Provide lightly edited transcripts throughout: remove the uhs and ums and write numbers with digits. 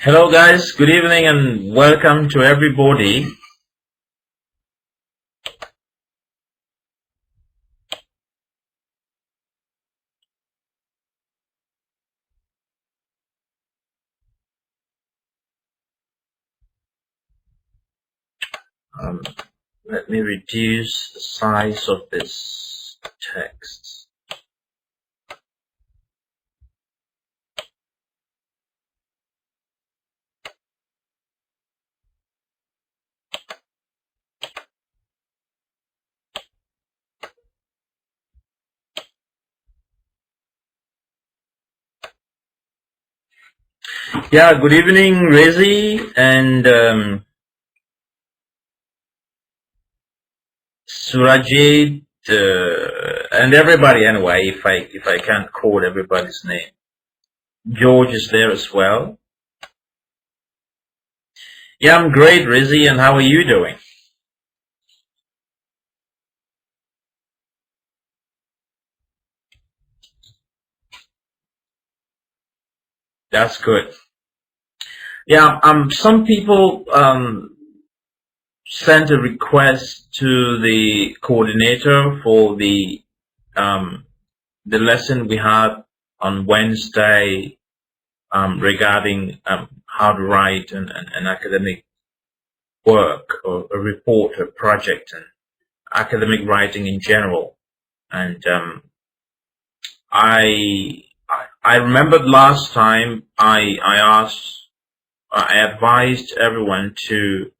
Hello guys, good evening and welcome to everybody. Um, Let me reduce the size of this text. Yeah, good evening Rezi and Surajit and everybody anyway, if I can't quote everybody's name. George is there as well. Yeah, I'm great Rezi, and how are you doing? That's good. Yeah, some people sent a request to the coordinator for the lesson we had on Wednesday regarding how to write an academic work or a report or project and academic writing in general. And I remembered last time I advised everyone to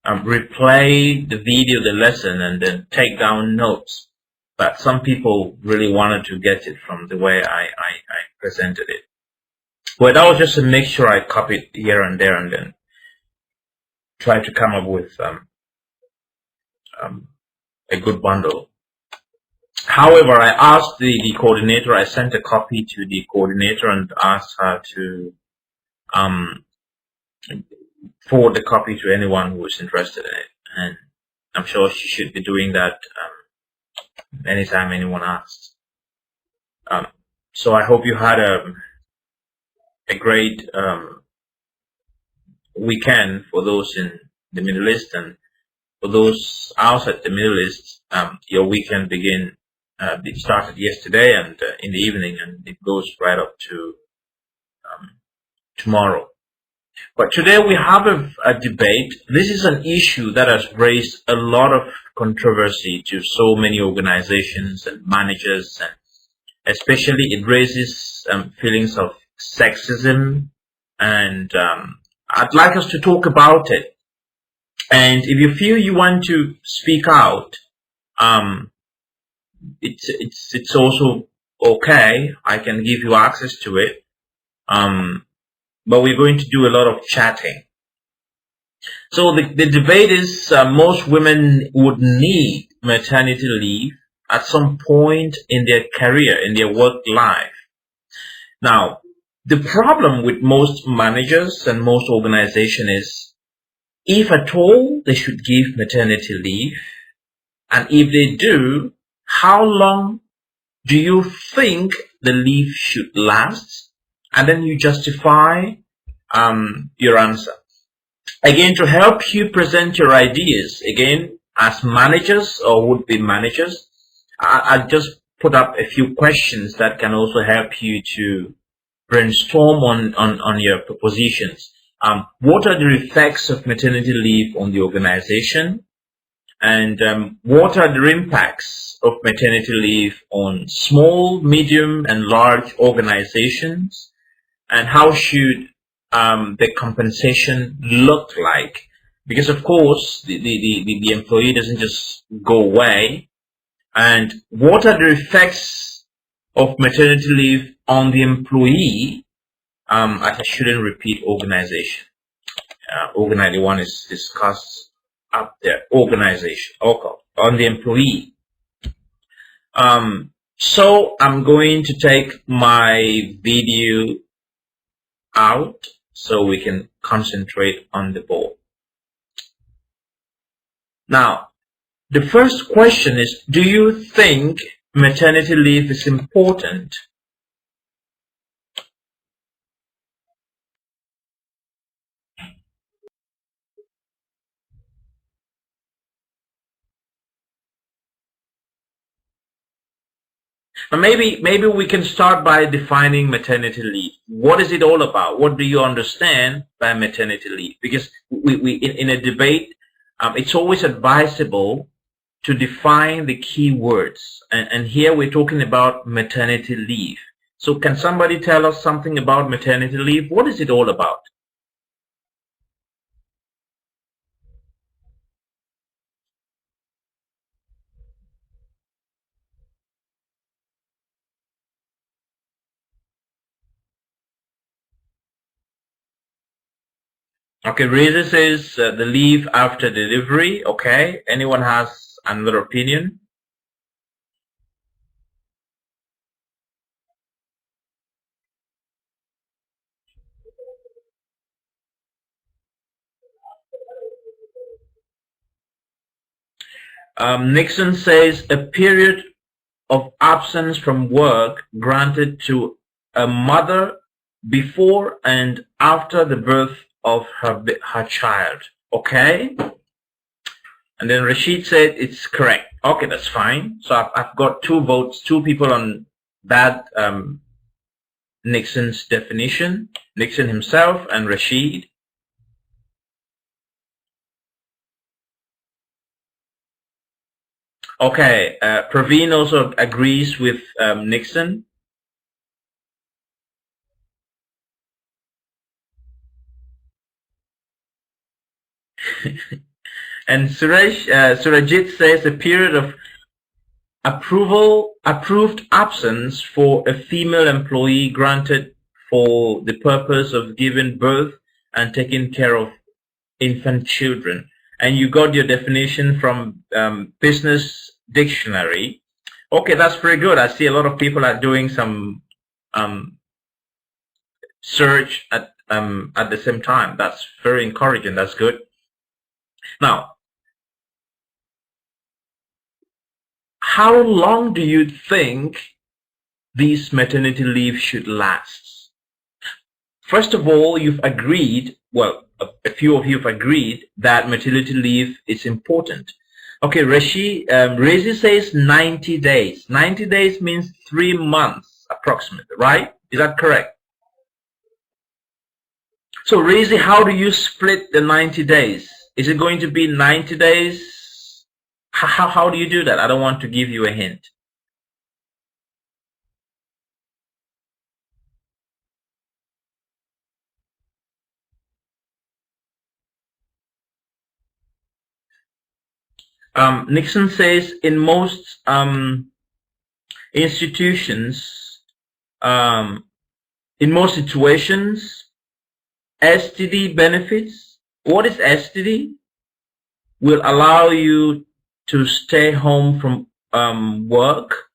replay the video, the lesson, and then take down notes. But some people really wanted to get it from the way I presented it. But that was just to make sure I copied here and there and then try to come up with um, a good bundle. However, I asked the coordinator, I sent a copy to the coordinator and asked her to um, forward the copy to anyone who is interested in it. And I'm sure she should be doing that anytime anyone asks. So I hope you had a great weekend for those in the Middle East, and for those outside the Middle East, your weekend it started yesterday and in the evening, and it goes right up to tomorrow. But today we have a debate. This is an issue that has raised a lot of controversy to so many organizations and managers, and especially it raises feelings of sexism, and I'd like us to talk about it. And if you feel you want to speak out, um, it's also okay. I can give you access to it. But we're going to do a lot of chatting. So the debate is most women would need maternity leave at some point in their career, in their work life. Now, the problem with most managers and most organizations is, if at all they should give maternity leave, and if they do, how long do you think the leave should last? And then you justify your answer. Again, to help you present your ideas, again, as managers or would-be managers, I'll just put up a few questions that can also help you to brainstorm on your propositions. What are the effects of maternity leave on the organization? And what are the impacts of maternity leave on small, medium, and large organizations? And how should the compensation look like? Because of course, the employee doesn't just go away. And what are the effects of maternity leave on the employee? I shouldn't repeat organization. Org91 is discussed up there. Organization, okay, on the employee. So I'm going to take my video out so we can concentrate on the ball. Now, the first question is, do you think maternity leave is important? Now maybe we can start by defining maternity leave. What is it all about? What do you understand by maternity leave? Because we in a debate, it's always advisable to define the key words. And here we're talking about maternity leave. So can somebody tell us something about maternity leave? What is it all about? Okay, Reza says the leave after delivery. Okay, anyone has another opinion? Nixon says a period of absence from work granted to a mother before and after the birth of her child. Okay, and then Rashid said it's correct. Okay, that's fine. So I've got two votes, two people on that Nixon's definition, Nixon himself and Rashid. Okay, Praveen also agrees with Nixon. And Surajit says a period of approved absence for a female employee granted for the purpose of giving birth and taking care of infant children. And you got your definition from Business Dictionary. Okay, that's very good. I see a lot of people are doing some search at the same time. That's very encouraging. That's good. Now, how long do you think this maternity leave should last? First of all, you've agreed, well, a few of you have agreed that maternity leave is important. Okay, Rezi says 90 days. 90 days means 3 months approximately, right? Is that correct? So Rezi, how do you split the 90 days? Is it going to be 90 days? How do you do that? I don't want to give you a hint. Nixon says in most institutions, in most situations, STD benefits. What is STD? Will allow you to stay home from work.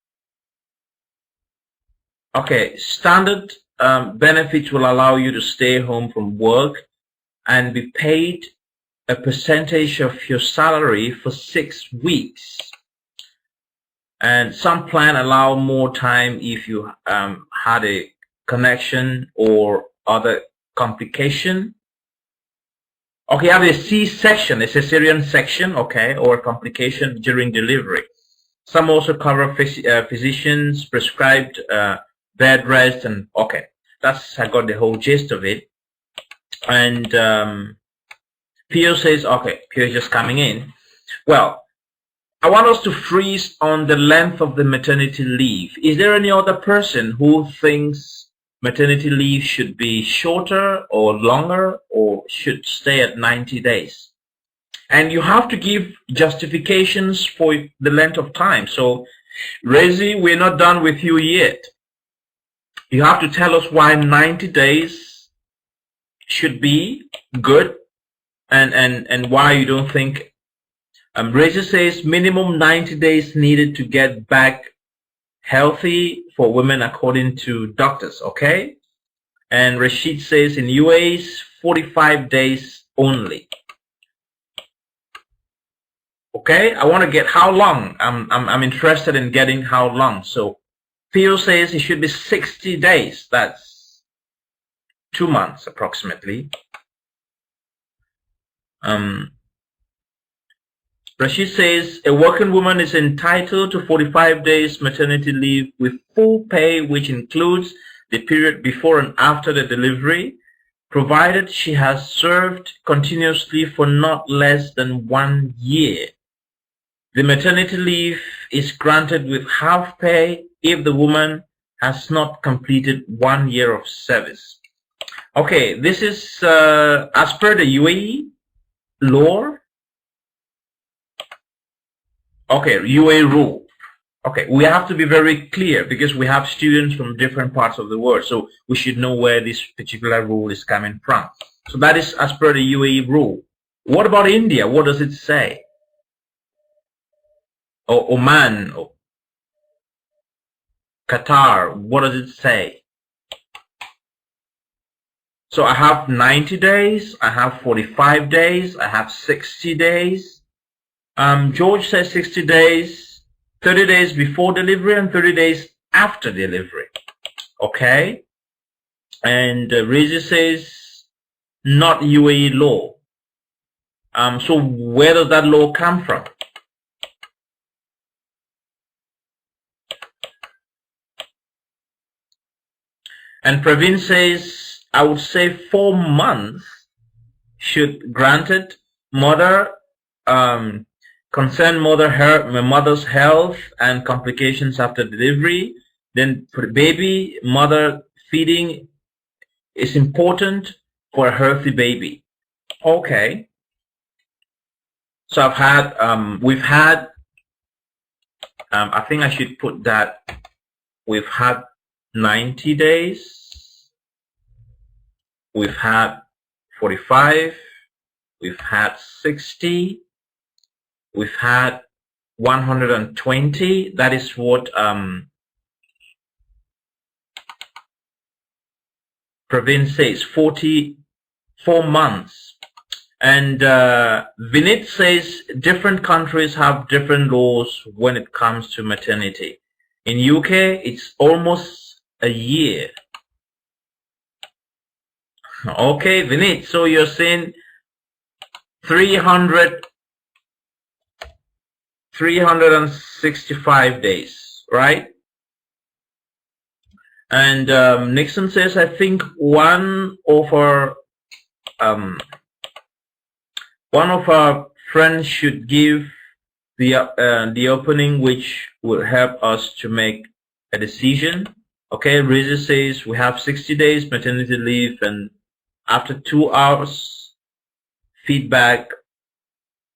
Okay, standard benefits will allow you to stay home from work and be paid a percentage of your salary for 6 weeks. And some plan allow more time if you had a connection or other complication. Okay, you have a C-section, a cesarean section, okay, or complication during delivery. Some also cover physicians prescribed bed rest, and okay, I got the whole gist of it. And Pio says, okay, Pio is just coming in. Well, I want us to freeze on the length of the maternity leave. Is there any other person who thinks maternity leave should be shorter or longer or should stay at 90 days? And you have to give justifications for the length of time. So, Rezi, we're not done with you yet. You have to tell us why 90 days should be good and why you don't think. Rezi says minimum 90 days needed to get back healthy for women according to doctors, okay? And Rashid says in UAE's 45 days only. Okay, I want to get how long. I'm interested in getting how long. So Theo says it should be 60 days. That's 2 months approximately. Rashid says a working woman is entitled to 45 days maternity leave with full pay, which includes the period before and after the delivery, provided she has served continuously for not less than 1 year. The maternity leave is granted with half pay if the woman has not completed 1 year of service. Okay, this is as per the UAE law. Okay, UAE rule. Okay, we have to be very clear because we have students from different parts of the world, so we should know where this particular rule is coming from. So that is as per the UAE rule. What about India? What does it say? Or Oman, or Qatar, what does it say? So I have 90 days, I have 45 days, I have 60 days. George says 60 days, 30 days before delivery and 30 days after delivery. Okay? And Reza says not UAE law. So where does that law come from? And Praveen says, I would say 4 months should granted mother, concern mother's health and complications after delivery. Then for the baby, mother feeding is important for a healthy baby. Okay. So I've had, we've had, I think I should put that we've had 90 days, we've had 45, we've had 60, we've had 120. That is what Praveen says, 44 months. And Vinit says different countries have different laws when it comes to maternity. In UK, it's almost a year. Okay, Vinit, so you're saying 365 days, right? And Nixon says, I think one of our friends should give the opening, which will help us to make a decision. Okay, Reza says we have 60 days maternity leave, and after 2 hours feedback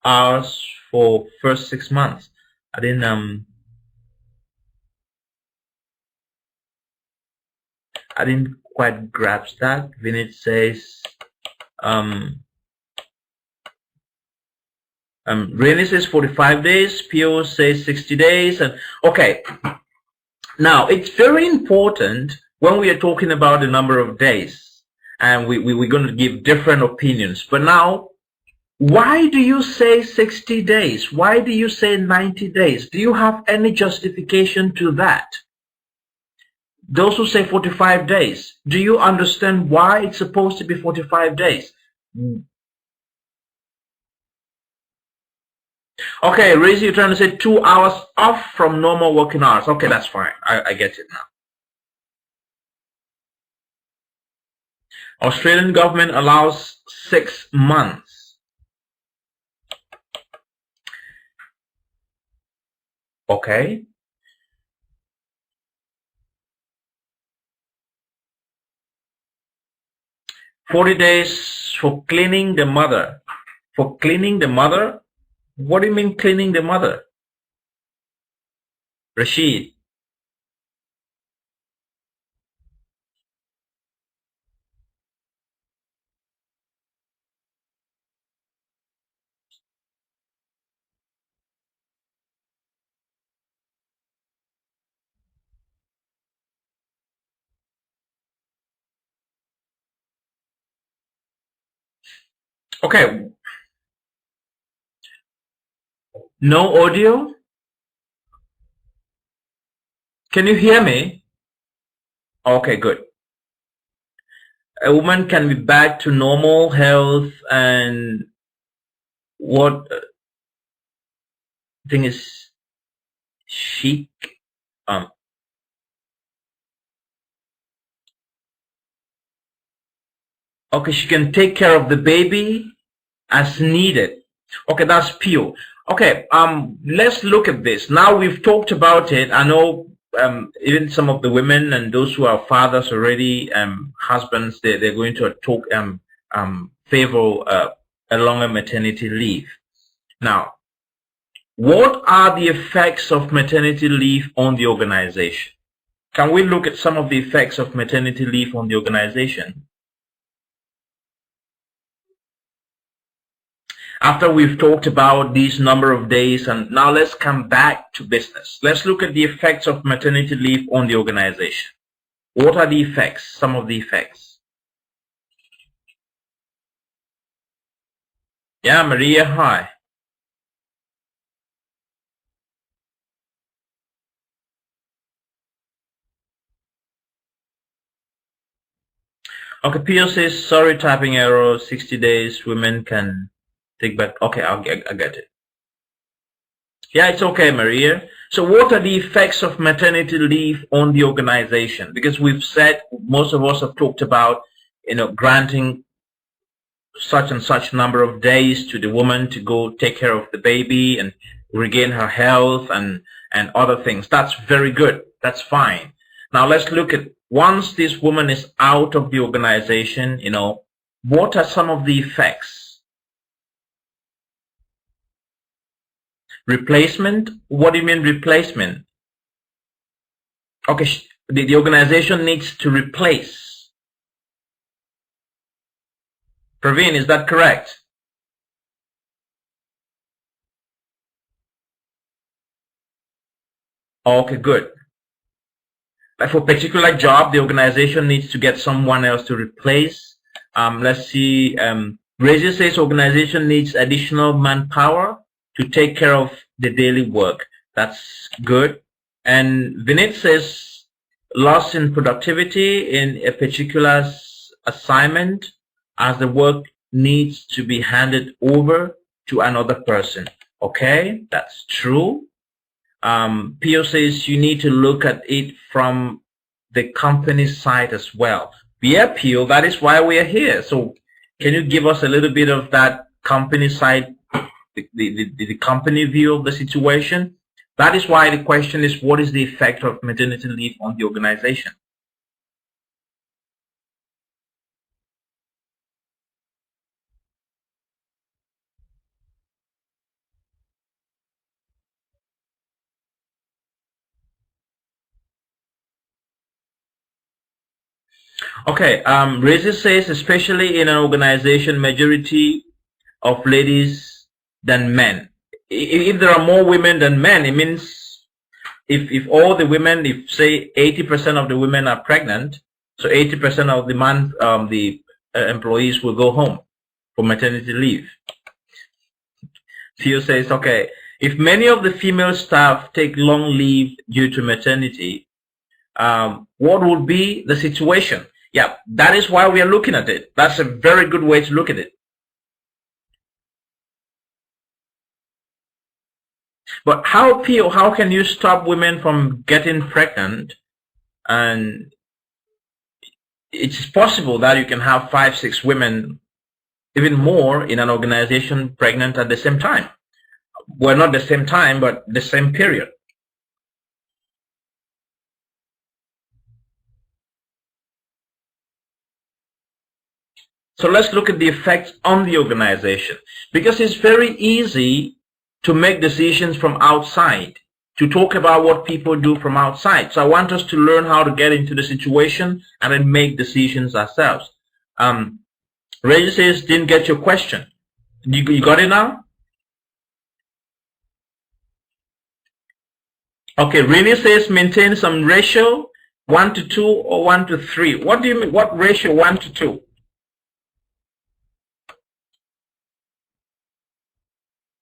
hours for first 6 months. I didn't quite grasp that. Vinit says Rene says 45 days, PO says 60 days, and okay. Now, it's very important when we are talking about the number of days, and we're going to give different opinions. But now, why do you say 60 days? Why do you say 90 days? Do you have any justification to that? Those who say 45 days, do you understand why it's supposed to be 45 days? Okay, Riz, you're trying to say 2 hours off from normal working hours. Okay, that's fine. I get it now. Australian government allows 6 months. Okay. $40 days for cleaning the mother. For cleaning the mother? What do you mean cleaning the mother? Rashid. Okay. No audio? Can you hear me? Okay, good. A woman can be back to normal health and what I think it's chic. Okay, she can take care of the baby as needed. Okay, that's pure. Okay, let's look at this. Now we've talked about it. I know even some of the women and those who are fathers already, husbands, they're going to talk favor a longer maternity leave. Now, what are the effects of maternity leave on the organization? Can we look at some of the effects of maternity leave on the organization? After we've talked about these number of days, and now let's come back to business. Let's look at the effects of maternity leave on the organization. What are the effects? Some of the effects. Yeah, Maria, hi. Okay, Pio says, sorry, typing error, 60 days, women can take back. Okay, I get it. Yeah, it's okay, Maria. So what are the effects of maternity leave on the organization? Because we've said, most of us have talked about, granting such and such number of days to the woman to go take care of the baby and regain her health and other things. That's very good. That's fine. Now let's look at, once this woman is out of the organization, what are some of the effects? Replacement? What do you mean replacement? Okay, the organization needs to replace. Praveen, is that correct? Okay, good. Like for a particular job, the organization needs to get someone else to replace. Let's see. Reggie says organization needs additional manpower to take care of the daily work. That's good. And Vinit says loss in productivity in a particular assignment as the work needs to be handed over to another person. Okay, that's true. Pio says you need to look at it from the company side as well. Yeah, Pio, that is why we are here. So can you give us a little bit of that company side, the company view of the situation? That is why the question is, what is the effect of maternity leave on the organization? Okay, Reza says, especially in an organization, majority of ladies than men. If there are more women than men, it means if all the women, if say 80% of the women are pregnant, so 80% of the employees will go home for maternity leave. Theo says, okay, if many of the female staff take long leave due to maternity, what would be the situation? Yeah, that is why we are looking at it. That's a very good way to look at it. But how can you stop women from getting pregnant? And it's possible that you can have 5, 6 women, even more, in an organization pregnant at the same time. Well, not the same time, but the same period. So let's look at the effects on the organization, because it's very easy to make decisions from outside, to talk about what people do from outside. So I want us to learn how to get into the situation and then make decisions ourselves. Reggie says, didn't get your question. You got it now? Okay, Rini says maintain some ratio, 1:2 or 1:3. What do you mean? What ratio 1:2?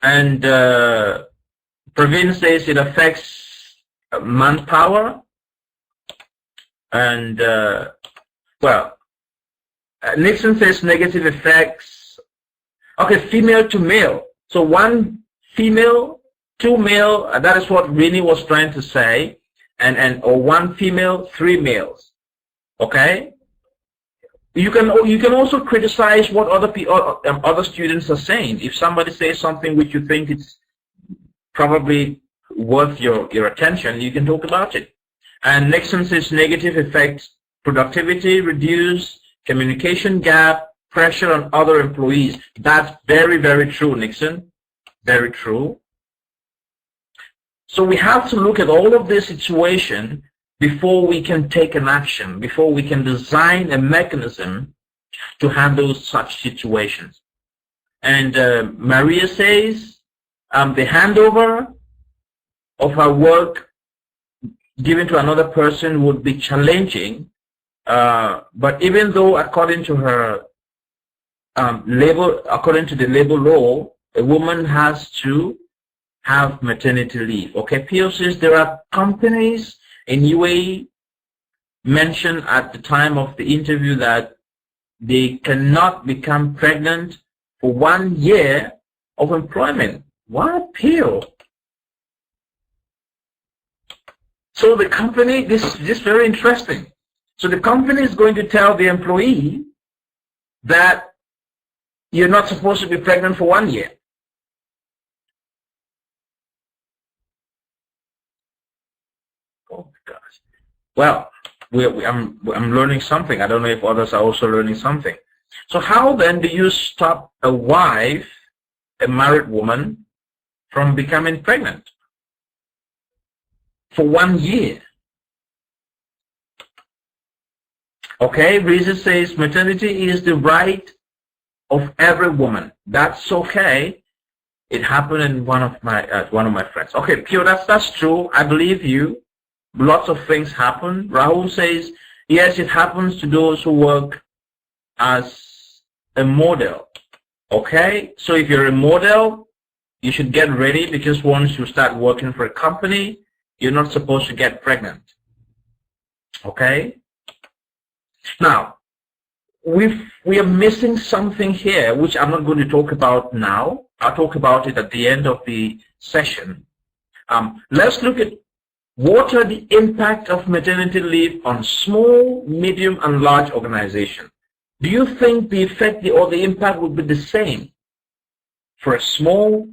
And Praveen says it affects manpower. And well, Nixon says negative effects. Okay, female to male. So 1 female 2 male, that is what Rini was trying to say, or 1 female, 3 males. Okay? You can also criticize what other students are saying. If somebody says something which you think it's probably worth your attention, you can talk about it. And Nixon says negative effects: productivity reduced, communication gap, pressure on other employees. That's very, very true, Nixon. Very true. So we have to look at all of this situation before we can take an action, before we can design a mechanism to handle such situations. And Maria says the handover of her work given to another person would be challenging, but even though according to her according to the labor law, a woman has to have maternity leave. Okay, Pio says there are companies in UAE mentioned at the time of the interview that they cannot become pregnant for 1 year of employment. What, Pio? So the company, this is very interesting. So the company is going to tell the employee that you're not supposed to be pregnant for 1 year. Oh my gosh. Well, I'm learning something. I don't know if others are also learning something. So how then do you stop a wife, a married woman, from becoming pregnant for 1 year? Okay, Reza says maternity is the right of every woman. That's okay. It happened in one of my friends. Okay, Pure, that's true. I believe you. Lots of things happen. Rahul says, yes, it happens to those who work as a model. Okay, so if you're a model, you should get ready, because once you start working for a company, you're not supposed to get pregnant. Okay? Now, we are missing something here, which I'm not going to talk about now. I'll talk about it at the end of the session. Let's look at what are the impact of maternity leave on small, medium, and large organizations. Do you think the effect or the impact would be the same for a small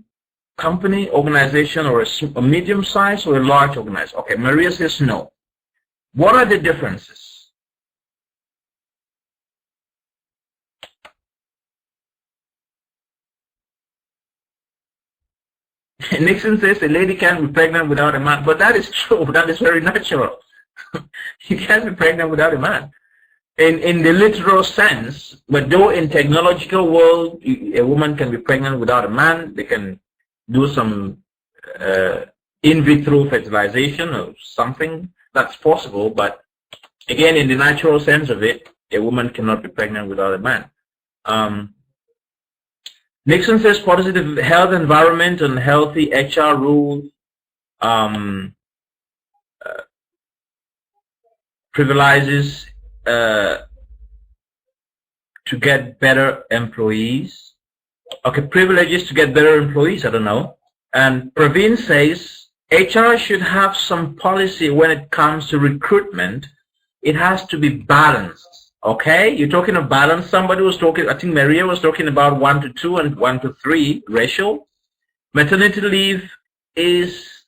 company, organization, or a medium size, or a large organization? Okay, Maria says no. What are the differences? Nixon says a lady can't be pregnant without a man, but that is true. That is very natural. You can't be pregnant without a man. In the literal sense, but though in technological world, a woman can be pregnant without a man, they can do some in vitro fertilization or something, that's possible, but again, in the natural sense of it, a woman cannot be pregnant without a man. Nixon says positive health environment and healthy HR rules privileges to get better employees. Okay, privileges to get better employees, I don't know. And Praveen says HR should have some policy when it comes to recruitment. It has to be balanced. Okay, you're talking about balance. Somebody was talking, I think Maria was talking about 1:2 and 1:3 ratio. Maternity leave is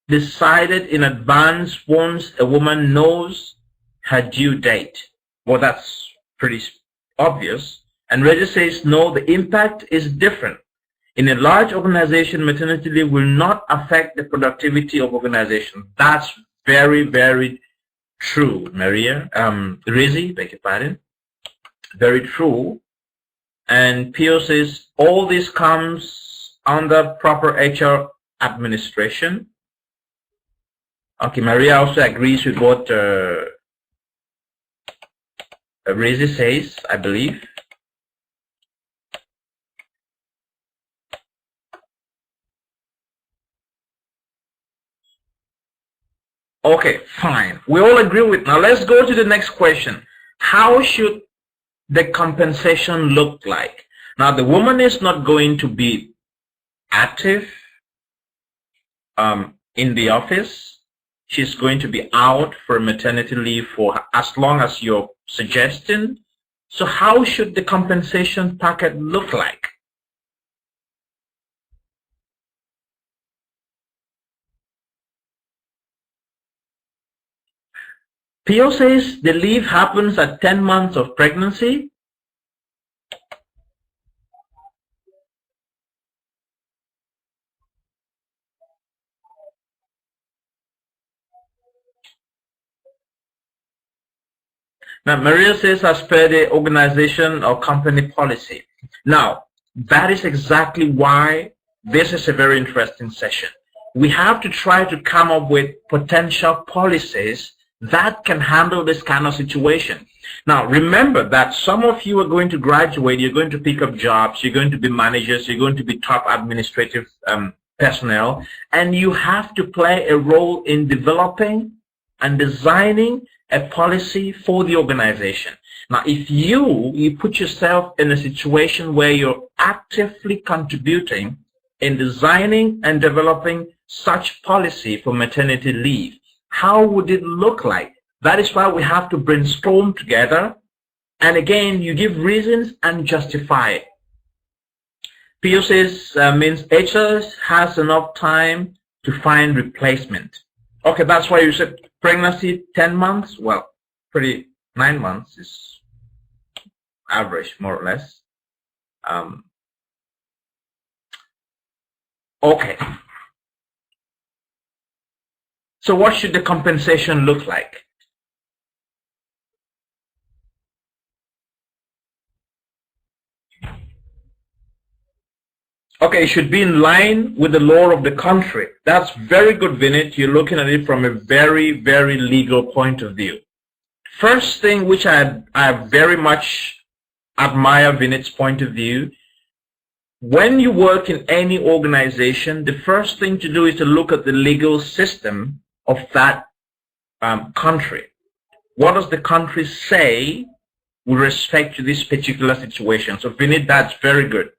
decided in advance once a woman knows her due date. Well, that's pretty obvious. And Reggie says, no, the impact is different. In a large organization, maternity leave will not affect the productivity of organization. That's very, very true, Maria. Rizzi, beg your pardon. Very true. And Pio says, all this comes under proper HR administration. Okay, Maria also agrees with what Rizzi says, I believe. Okay, fine. We all agree with. Now let's go to the next question. How should the compensation look like? Now the woman is not going to be active. in the office. She's going to be out for maternity leave for as long as you're suggesting. So how should the compensation packet look like? PO says the leave happens at 10 months of pregnancy. Now, Maria says as per the organization or company policy. Now, that is exactly why this is a very interesting session. We have to try to come up with potential policies that can handle this kind of situation. Now, remember that some of you are going to graduate, you're going to pick up jobs, you're going to be managers, you're going to be top administrative personnel, and you have to play a role in developing and designing a policy for the organization. Now, if you put yourself in a situation where you're actively contributing in designing and developing such policy for maternity leave, how would it look like? That is why we have to brainstorm together. And again, you give reasons and justify it. PO says means HR has enough time to find replacement. Okay, that's why you said pregnancy 10 months. Well, 9 months is average, more or less. Okay. So what should the compensation look like? Okay, it should be in line with the law of the country. That's very good, Vinit. You're looking at it from a very, very legal point of view. First thing which I very much admire Vinit's point of view, when you work in any organization, the first thing to do is to look at the legal system of that country. What does the country say with respect to this particular situation? So Vinit, that's very good.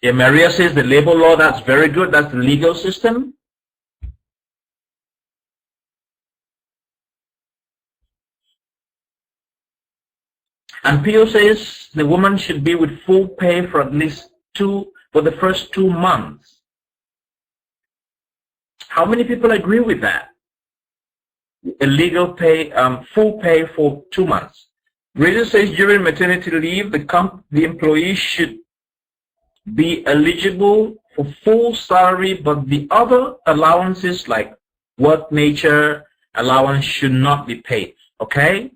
Yeah, Maria says the labor law, that's very good. That's the legal system. And PO says the woman should be with full pay for at least for the first 2 months. How many people agree with that? A legal pay, full pay for 2 months. Reason says during maternity leave, the employee should be eligible for full salary, but the other allowances like work nature allowance should not be paid. Okay?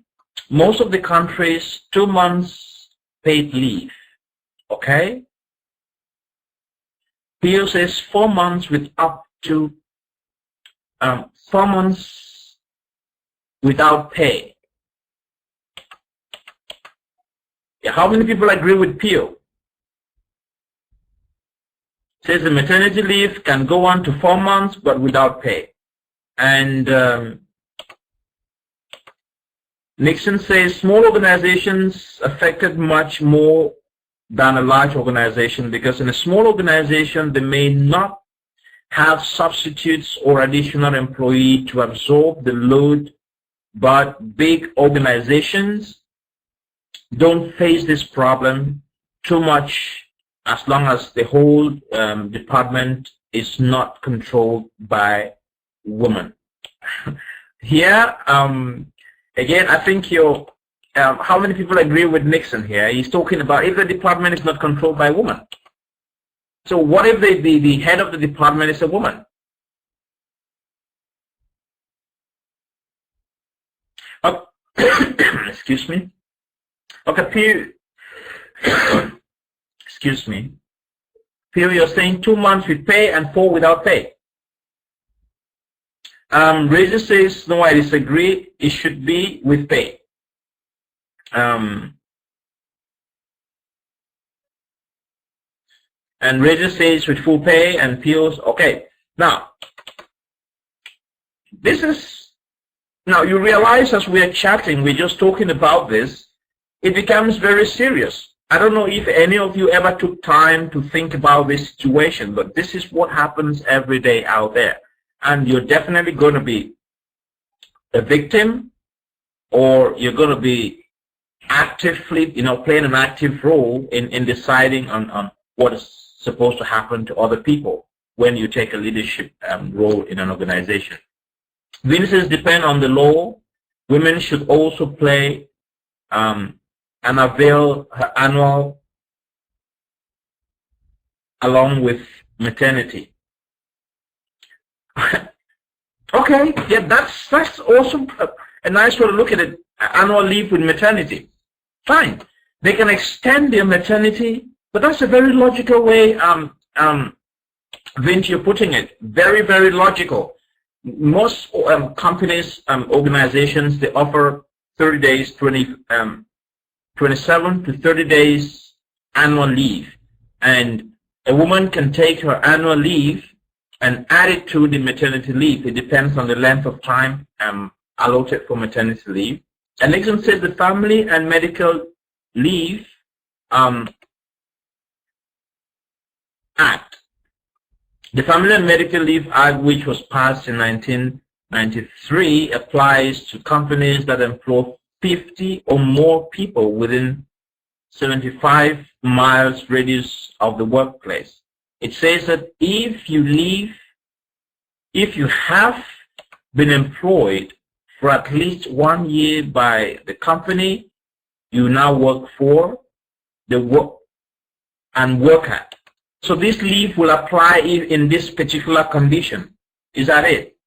Most of the countries, 2 months paid leave. Okay? PO says 4 months with up to 4 months without pay. Yeah, how many people agree with PO? Says the maternity leave can go on to 4 months but without pay. And Nixon says small organizations affected much more than a large organization, because in a small organization they may not have substitutes or additional employee to absorb the load, but big organizations don't face this problem too much as long as the whole department is not controlled by women. Here, again, I think how many people agree with Nixon here? He's talking about if the department is not controlled by a woman. So what if the head of the department is a woman? Excuse me. Okay, excuse me. Here you're saying 2 months with pay and 4 without pay. Razor says, no, I disagree. It should be with pay. And Razor says with full pay, and POs. Okay. Now, now you realize as we are chatting, we're just talking about this, it becomes very serious. I don't know if any of you ever took time to think about this situation, but this is what happens every day out there. And you're definitely going to be a victim, or you're going to be actively, playing an active role in deciding on what is supposed to happen to other people when you take a leadership role in an organization. Businesses depend on the law. Women should also play and avail her annual along with maternity. Okay, yeah, that's also a nice way to look at it. Annual leave with maternity. Fine. They can extend their maternity, but that's a very logical way, Vince, you're putting it. Very, very logical. Most companies, organizations, they offer 30 days, 27 to 30 days annual leave. And a woman can take her annual leave and add it to the maternity leave. It depends on the length of time allotted for maternity leave. And Nixon says the Family and Medical Leave Act. The Family and Medical Leave Act, which was passed in 1993, applies to companies that employ 50 or more people within 75 miles radius of the workplace. It says that if you have been employed for at least 1 year by the company you now work for, work at. So this leave will apply in this particular condition. Is that it?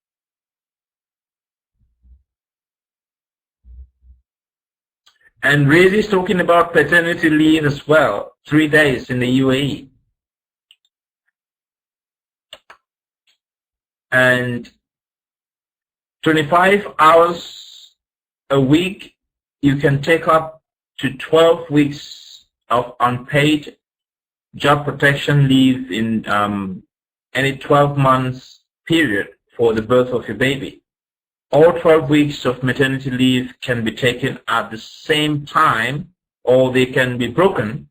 And Riz is talking about paternity leave as well, 3 days in the UAE. And 25 hours a week, you can take up to 12 weeks of unpaid job protection leave in any 12 months period for the birth of your baby. All 12 weeks of maternity leave can be taken at the same time, or they can be broken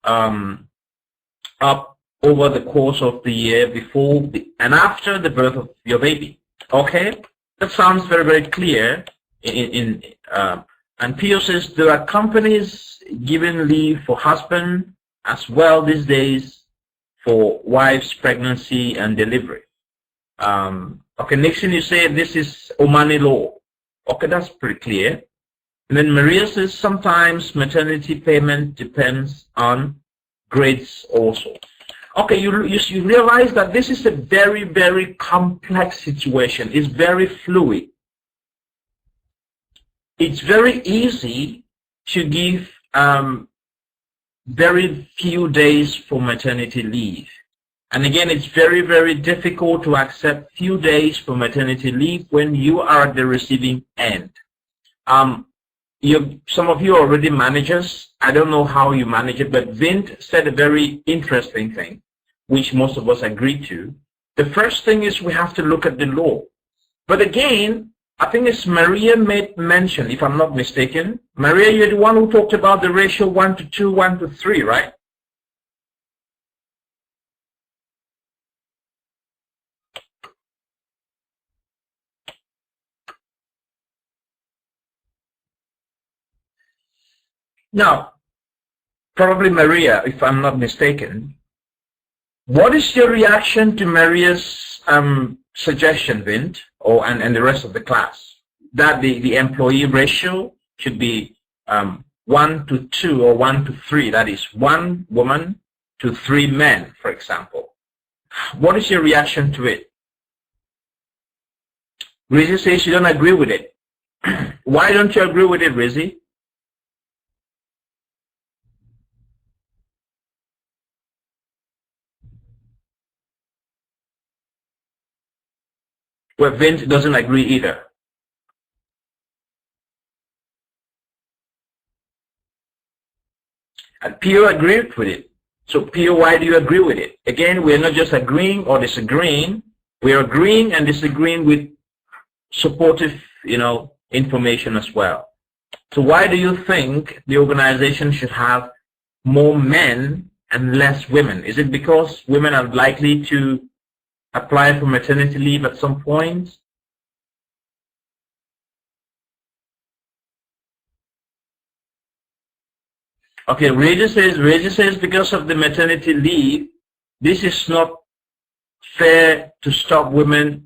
up over the course of the year before and after the birth of your baby. Okay, that sounds very, very clear. And Pio says there are companies giving leave for husband as well these days for wife's pregnancy and delivery. Okay, Nixon, you say this is Omani law. Okay, that's pretty clear. And then Maria says sometimes maternity payment depends on grades also. Okay, you realize that this is a very, very complex situation. It's very fluid. It's very easy to give very few days for maternity leave. And again, it's very, very difficult to accept few days for maternity leave when you are at the receiving end. Some of you are already managers. I don't know how you manage it, but Vint said a very interesting thing, which most of us agree to. The first thing is we have to look at the law. But again, I think it's Maria made mention, if I'm not mistaken. Maria, you're the one who talked about the ratio 1:2, 1:3, right? Now, probably Maria, if I'm not mistaken. What is your reaction to Maria's suggestion, Vint, and the rest of the class, that the employee ratio should be 1:2 or 1:3, that is 1 woman to 3 men, for example? What is your reaction to it? Rizzy says you don't agree with it. Why don't you agree with it, Rizzy? Well, Vint doesn't agree either. And Pio agreed with it. So Pio, why do you agree with it? Again, we're not just agreeing or disagreeing. We're agreeing and disagreeing with supportive, information as well. So why do you think the organization should have more men and less women? Is it because women are likely to apply for maternity leave at some point? Okay, Reggie says because of the maternity leave, this is not fair to stop women's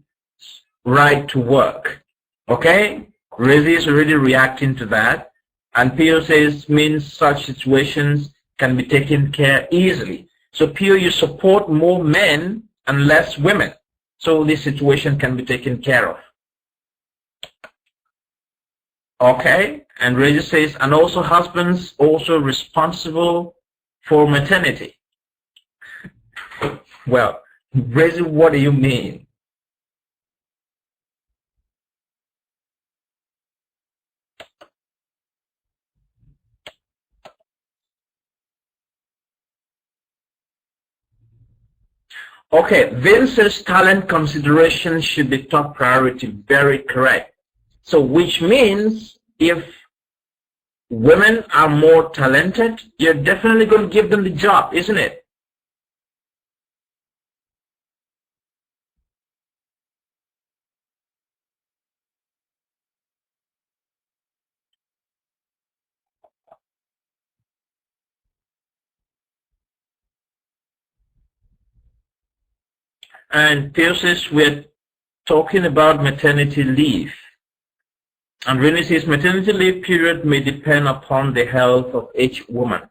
right to work. Okay, Reggie is already reacting to that. And Pio says means such situations can be taken care easily. So Pio, you support more men and less women. So this situation can be taken care of. Okay, and Reggie says, and also husbands also responsible for maternity. Well, Reggie, what do you mean? Okay, Vince's talent consideration should be top priority. Very correct. So which means if women are more talented, you're definitely going to give them the job, isn't it? And Pio says we're talking about maternity leave. And Renee says maternity leave period may depend upon the health of each woman.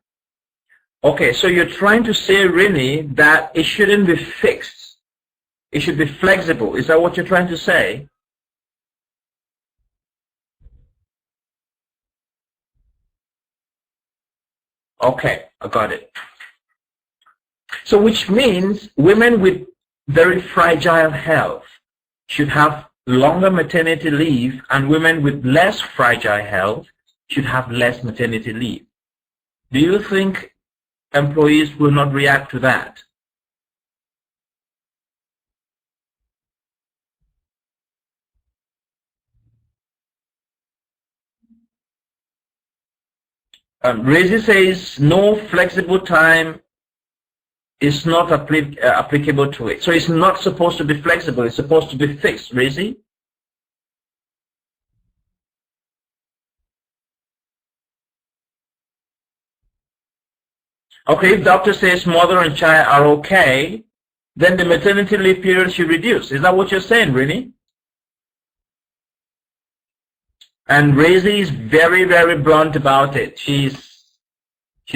Okay, so you're trying to say, Renee, that it shouldn't be fixed. It should be flexible. Is that what you're trying to say? Okay, I got it. So which means women with very fragile health should have longer maternity leave, and women with less fragile health should have less maternity leave. Do you think employees will not react to that? Razi says no flexible time is not applicable to it. So it's not supposed to be flexible, it's supposed to be fixed, Razi? Okay, if doctor says mother and child are okay, then the maternity leave period should reduce. Is that what you're saying, really? And Razi is very, very blunt about it. She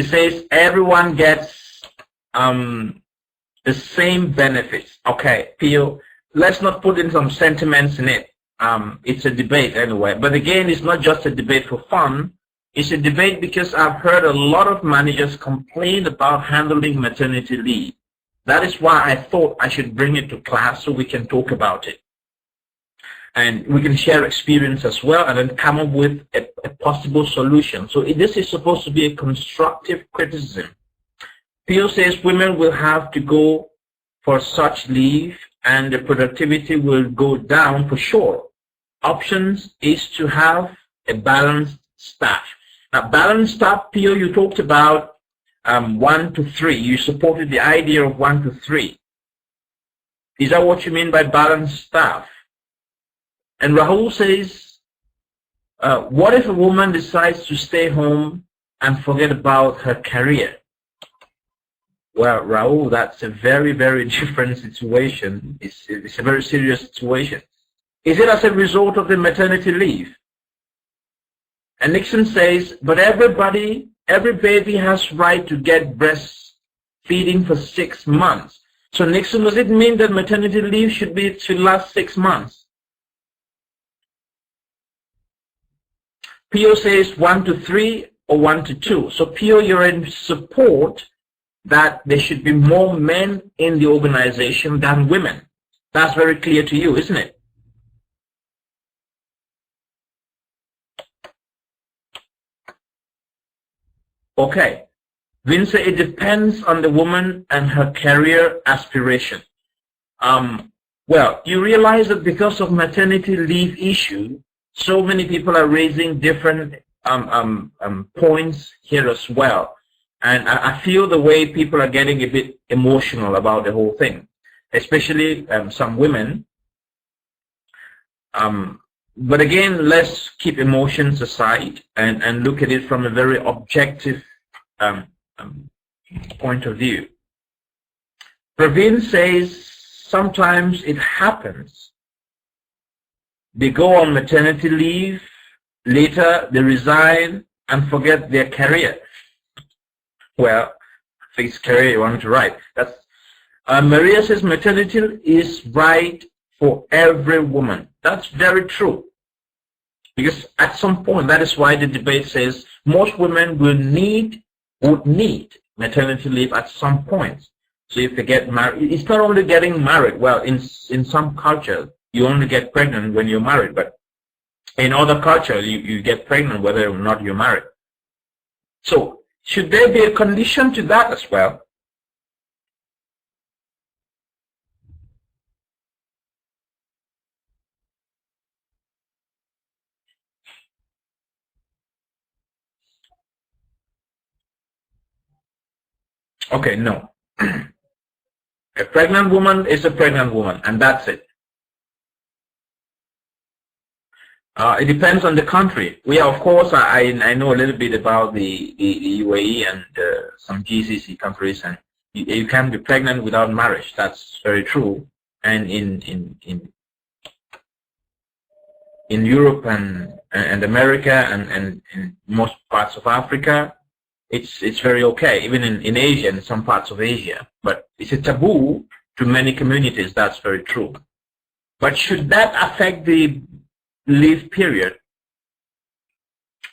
says everyone gets the same benefits. Okay, Pio, let's not put in some sentiments in it. It's a debate anyway. But again, it's not just a debate for fun. It's a debate because I've heard a lot of managers complain about handling maternity leave. That is why I thought I should bring it to class so we can talk about it. And we can share experience as well and then come up with a possible solution. So this is supposed to be a constructive criticism. Pio says women will have to go for such leave and the productivity will go down for sure. Options is to have a balanced staff. Now, balanced staff, Pio, you talked about 1 to 3. You supported the idea of 1 to 3. Is that what you mean by balanced staff? And Rahul says, what if a woman decides to stay home and forget about her career? Well, Rahul, that's a very, very different situation. It's a very serious situation. Is it as a result of the maternity leave? And Nixon says, but every baby has right to get breastfeeding for 6 months. So Nixon, does it mean that maternity leave should last 6 months? Pio says 1 to 3 or 1 to 2. So Pio, you're in support that there should be more men in the organization than women. That's very clear to you, isn't it? Okay. Vince, it depends on the woman and her career aspiration. Well, you realize that because of maternity leave issue, so many people are raising different points here as well. And I feel the way people are getting a bit emotional about the whole thing, especially some women. But again, let's keep emotions aside and look at it from a very objective um, um, point of view. Praveen says sometimes it happens. They go on maternity leave, later they resign and forget their career. Well, fix career you want to write. That's Maria says maternity is right for every woman. That's very true. Because at some point, that is why the debate says most women would need maternity leave at some point. So if they get married, it's not only getting married. Well, in some cultures, you only get pregnant when you're married, but in other cultures, you get pregnant whether or not you're married. So should there be a condition to that as well? Okay, no. A pregnant woman is a pregnant woman, and that's it. It depends on the country. We are, of course, I know a little bit about the UAE and some GCC countries, and you can be pregnant without marriage. That's very true. And in Europe and America and in most parts of Africa, it's very okay. Even in Asia and some parts of Asia, but it's a taboo to many communities. That's very true. But should that affect the leave period?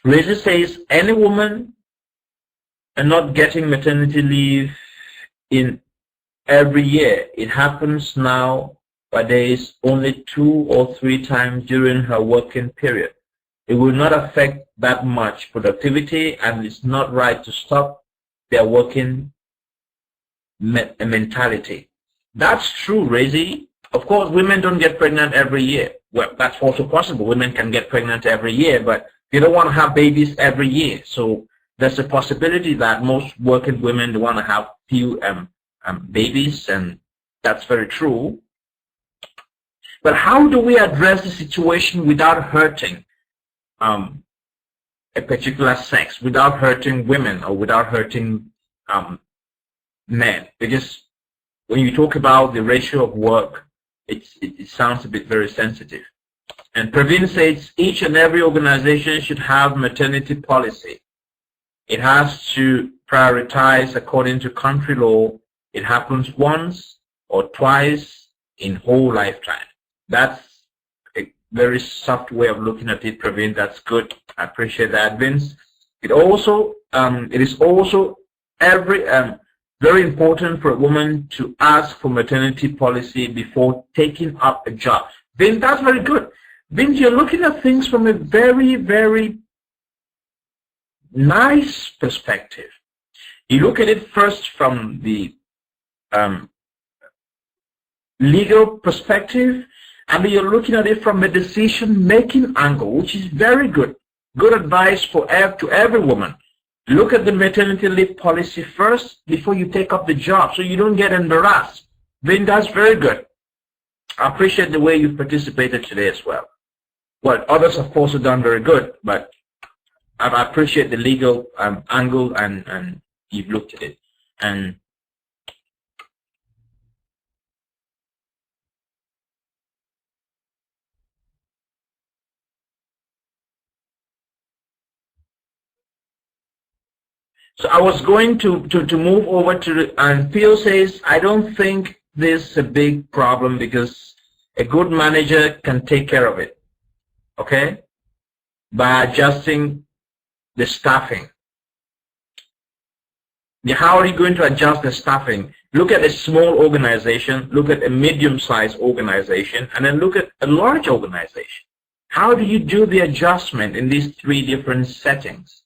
Razor says any woman and not getting maternity leave in every year. It happens now, but there is only 2 or 3 times during her working period. It will not affect that much productivity, and it's not right to stop their working mentality. That's true, Razy. Of course, women don't get pregnant every year. Well, that's also possible. Women can get pregnant every year, but they don't want to have babies every year. So there's a possibility that most working women want to have few babies, and that's very true. But how do we address the situation without hurting a particular sex, without hurting women or without hurting men? Because when you talk about the ratio of work, it sounds a bit very sensitive. And Praveen says each and every organization should have maternity policy. It has to prioritize according to country law. It happens once or twice in whole lifetime. That's a very soft way of looking at it, Praveen. That's good. I appreciate that, Vince. It is also very important for a woman to ask for maternity policy before taking up a job. Vince, that's very good. Vince, you're looking at things from a very, very nice perspective. You look at it first from the legal perspective, and then you're looking at it from a decision-making angle, which is very good. Good advice to every woman. Look at the maternity leave policy first before you take up the job, so you don't get embarrassed. Then that's very good. I appreciate the way you've participated today as well. Well, others have also done very good, but I appreciate the legal angle and you've looked at it. And so I was going to move over to, and Theo says, I don't think this is a big problem because a good manager can take care of it, okay, by adjusting the staffing. How are you going to adjust the staffing? Look at a small organization, look at a medium-sized organization, and then look at a large organization. How do you do the adjustment in these 3 different settings?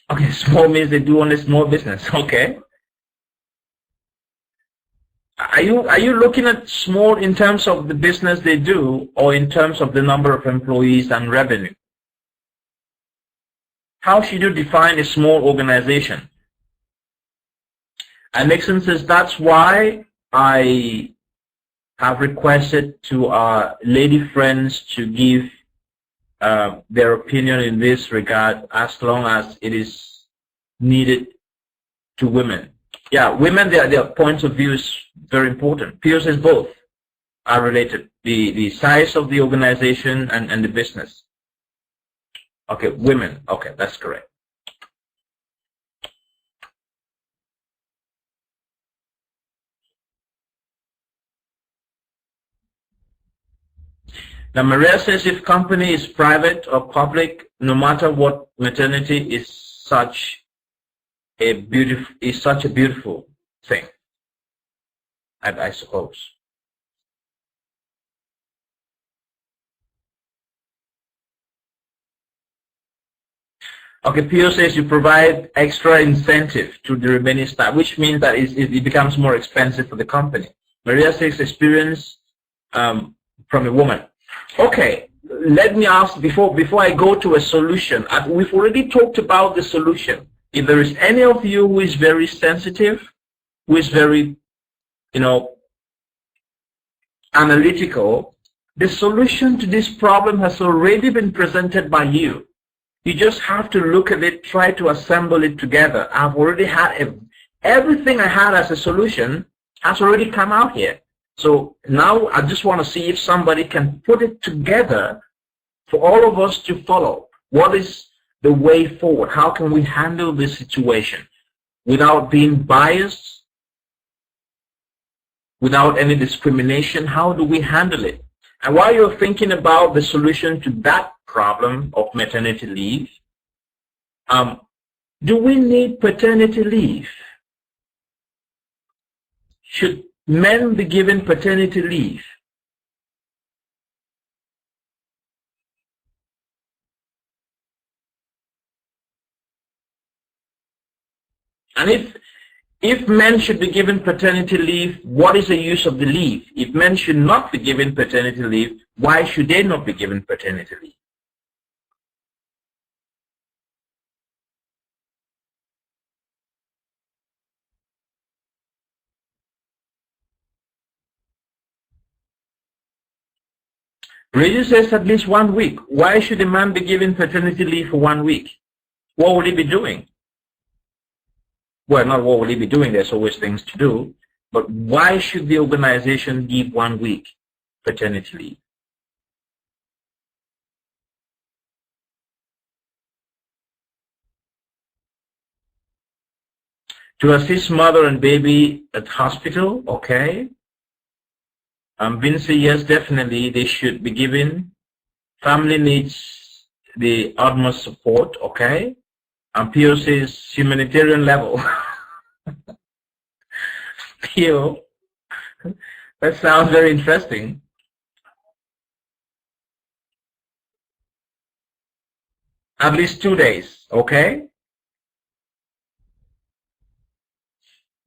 Okay, small means they do only small business. Okay. Are you looking at small in terms of the business they do, or in terms of the number of employees and revenue? How should you define a small organization? And Nixon says that's why I have requested to our lady friends to give their opinion in this regard, as long as it is needed to women. Yeah, women, their points of view is very important. Pio says both are related. The size of the organization and the business. Okay, women. Okay, that's correct. Now, Maria says if company is private or public, no matter what, maternity is such a beautiful thing, I suppose. Okay, Pio says you provide extra incentive to the remaining staff, which means that it becomes more expensive for the company. Maria says experience from a woman. Okay, let me ask before I go to a solution. We've already talked about the solution. If there is any of you who is very sensitive, who is very, analytical, the solution to this problem has already been presented by you. You just have to look at it, try to assemble it together. I've already had everything I had as a solution has already come out here. So now I just want to see if somebody can put it together for all of us to follow. What is the way forward? How can we handle this situation without being biased, without any discrimination? How do we handle it? And while you're thinking about the solution to that problem of maternity leave, do we need paternity leave? Should men be given paternity leave? And if men should be given paternity leave, what is the use of the leave? If men should not be given paternity leave, why should they not be given paternity leave? Regis says at least 1 week. Why should a man be given paternity leave for 1 week? What will he be doing? Well, not what will he be doing, there's always things to do, but why should the organization give 1 week paternity leave? To assist mother and baby at hospital, okay. Vinci, yes, definitely they should be given. Family needs the utmost support, okay. And Pio says humanitarian level. Pio, that sounds very interesting. At least 2 days, okay.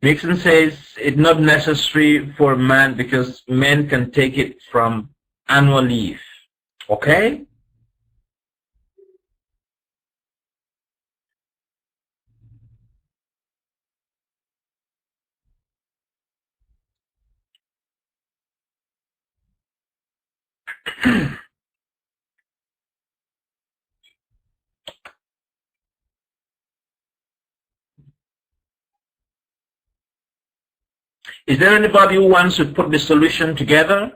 Nixon says it's not necessary for a man because men can take it from annual leave, okay. Is there anybody who wants to put the solution together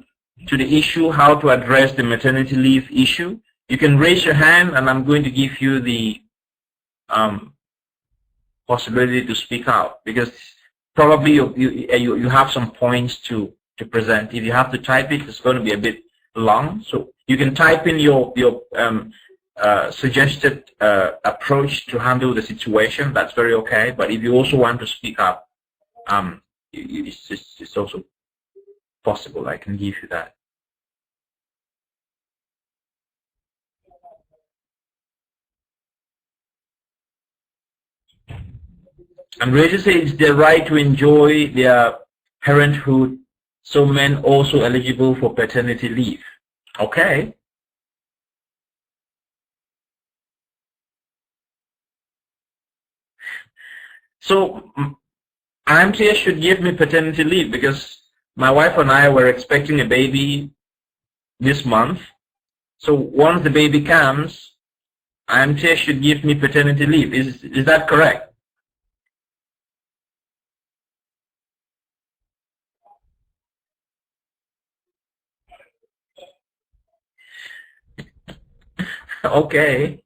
to the issue, how to address the maternity leave issue? You can raise your hand and I'm going to give you the possibility to speak out, because probably you have some points to present. If you have to type it, it's going to be a bit long. So you can type in your suggested approach to handle the situation. That's very okay. But if you also want to speak up, it's also possible. I can give you that. And Reggie says it's their right to enjoy their parenthood, so men also eligible for paternity leave. Okay. So IMTS should give me paternity leave because my wife and I were expecting a baby this month. So once the baby comes, IMTS should give me paternity leave. Is that correct? Okay.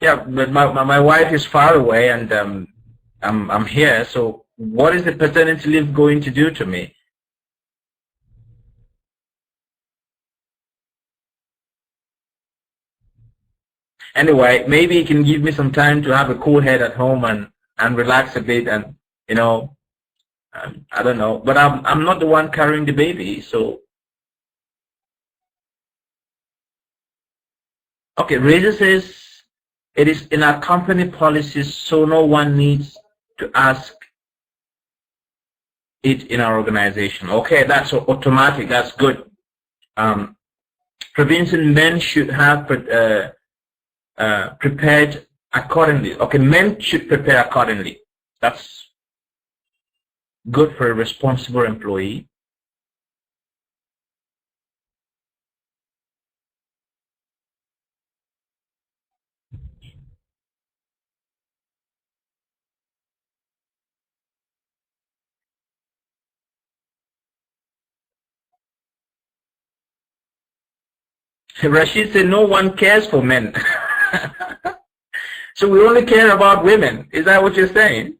Yeah, but my wife is far away and I'm here. So what is the paternity leave going to do to me? Anyway, maybe you can give me some time to have a cool head at home and relax a bit and you know I don't know. But I'm not the one carrying the baby, so okay. Razor says it is in our company policies, so no one needs to ask it in our organization. Okay, that's automatic. That's good. Provincial men should have prepared accordingly. Okay, men should prepare accordingly. That's good for a responsible employee. Rashid said no one cares for men. So we only care about women. Is that what you're saying?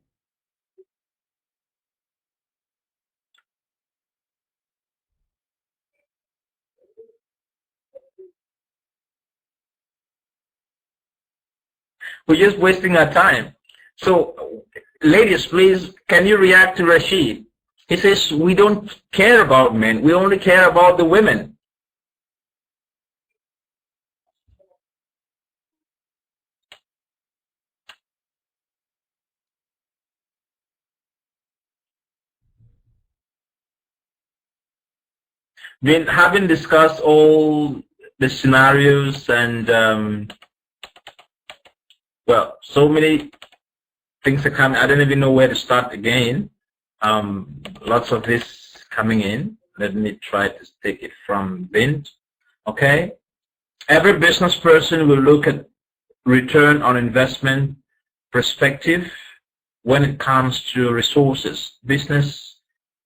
We're just wasting our time. So, ladies, please, can you react to Rashid? He says we don't care about men. We only care about the women. Then, having discussed all the scenarios and well, so many things are coming. I don't even know where to start again. Lots of this coming in. Let me try to take it from Vint. Okay. Every business person will look at return on investment perspective when it comes to resources, business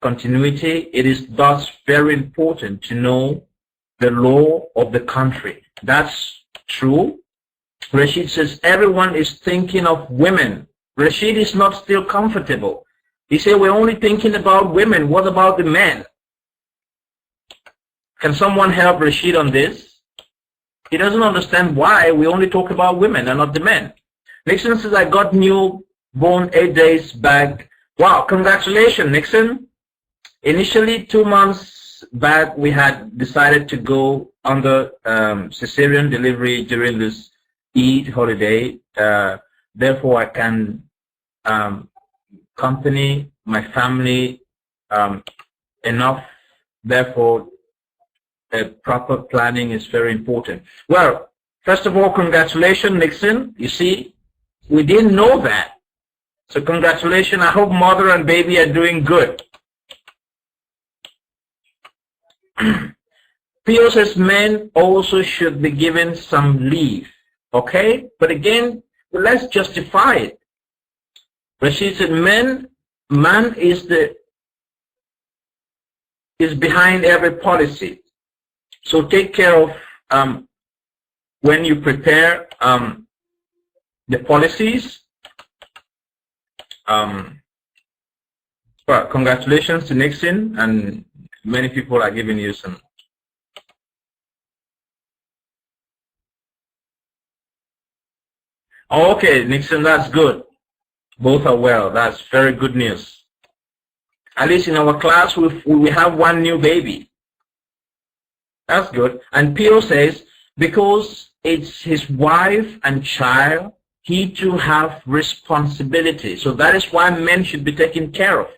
continuity. It is thus very important to know the law of the country. That's true. Rashid says everyone is thinking of women. Rashid is not still comfortable. He said we're only thinking about women. What about the men? Can someone help Rashid on this? He doesn't understand why we only talk about women and not the men. Nixon says I got newborn 8 days back. Wow, congratulations, Nixon. Initially, 2 months back, we had decided to go under cesarean delivery during this Eid holiday. Therefore, I can accompany my family enough. Therefore, proper planning is very important. Well, first of all, congratulations, Nixon. You see, we didn't know that. So congratulations. I hope mother and baby are doing good. Theo says men also should be given some leave. Okay? But again, let's justify it. Rashid said man is behind every policy. So take care of when you prepare the policies. Well, congratulations to Nixon, and many people are giving you some. Okay, Nixon, that's good. Both are well. That's very good news. At least in our class, we have one new baby. That's good. And Pio says, Because it's his wife and child, he too have responsibility. So that is why men should be taken care of.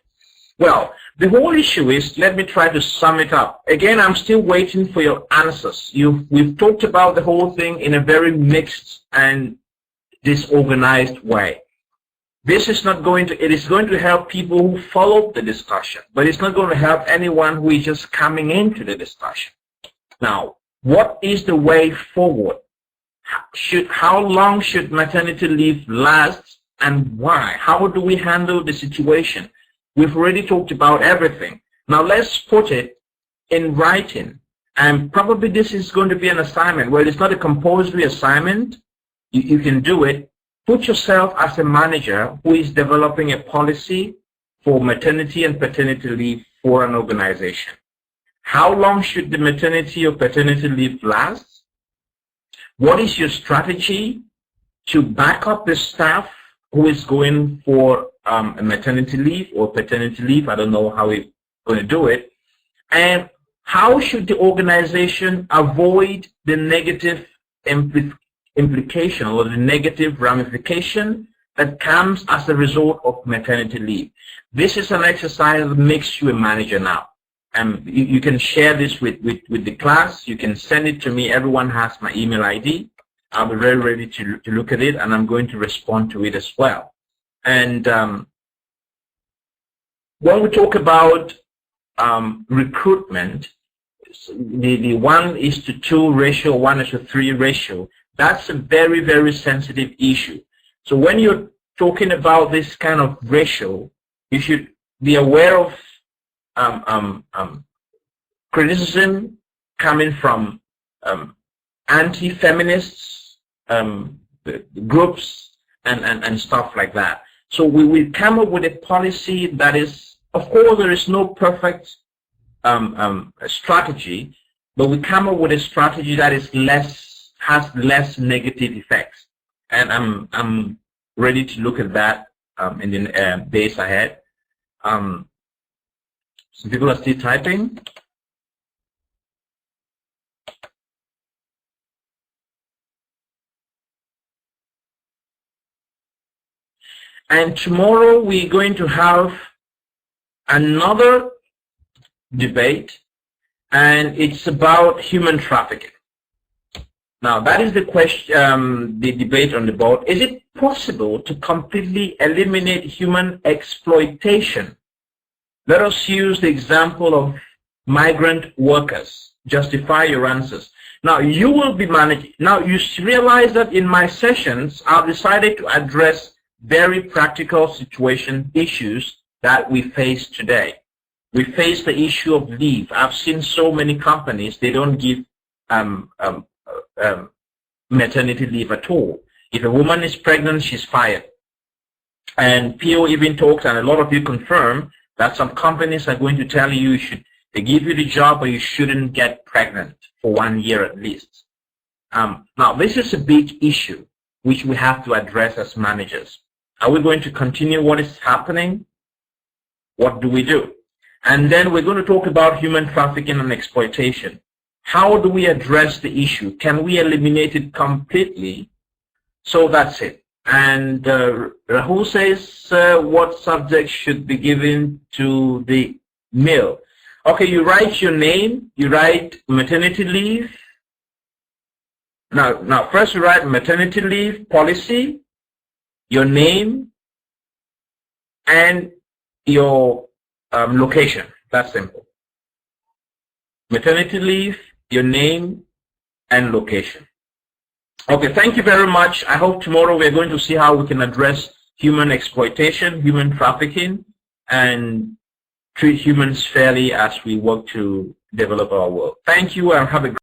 Well, the whole issue is, let me try to sum it up. Again, I'm still waiting for your answers. We've talked about the whole thing in a very mixed and disorganized way. This is not going to, it is going to help people who followed the discussion, but it's not going to help anyone who is just coming into the discussion. Now, what is the way forward? How long should maternity leave last and why? How do we handle the situation? We've already talked about everything. Now let's put it in writing. And probably this is going to be an assignment. Well, it's not a compulsory assignment. You can do it. Put yourself as a manager who is developing a policy for maternity and paternity leave for an organization. How long should the maternity or paternity leave last? What is your strategy to back up the staff who is going for a maternity leave or paternity leave? I don't know how we're going to do it. And how should the organization avoid the negative implication or the negative ramification that comes as a result of maternity leave? This is an exercise that makes you a manager now. You can share this with the class. You can send it to me. Everyone has my email ID. I'll be very ready to look at it, and I'm going to respond to it as well. And when we talk about recruitment, the 1:2 ratio, 1:3 ratio, that's a very, very sensitive issue. So when you're talking about this kind of ratio, you should be aware of criticism coming from anti-feminists groups and stuff like that. So we will come up with a policy that is, of course, there is no perfect strategy, but we come up with a strategy that is has less negative effects. And I'm ready to look at that in the days ahead. Some people are still typing. And tomorrow we're going to have another debate, and it's about human trafficking. Now, that is the question, the debate on the board. Is it possible to completely eliminate human exploitation? Let us use the example of migrant workers. Justify your answers. Now, you will be managing. Now, you realize that in my sessions, I've decided to address very practical situation issues that we face today. We face the issue of leave. I've seen so many companies, they don't give maternity leave at all. If a woman is pregnant, she's fired. And PO even talks, and a lot of you confirm, that some companies are going to tell you they give you the job, but you shouldn't get pregnant for 1 year at least. Now, this is a big issue which we have to address as managers. Are we going to continue what is happening? What do we do? And then we're going to talk about human trafficking and exploitation. How do we address the issue? Can we eliminate it completely? So that's it. And Rahul says, what subject should be given to the male? Okay, you write your name, you write maternity leave. Now first you write maternity leave policy, your name, and your location. That's simple. Maternity leave, your name, and location. Okay, thank you very much. I hope tomorrow we're going to see how we can address human exploitation, human trafficking, and treat humans fairly as we work to develop our world. Thank you and have a great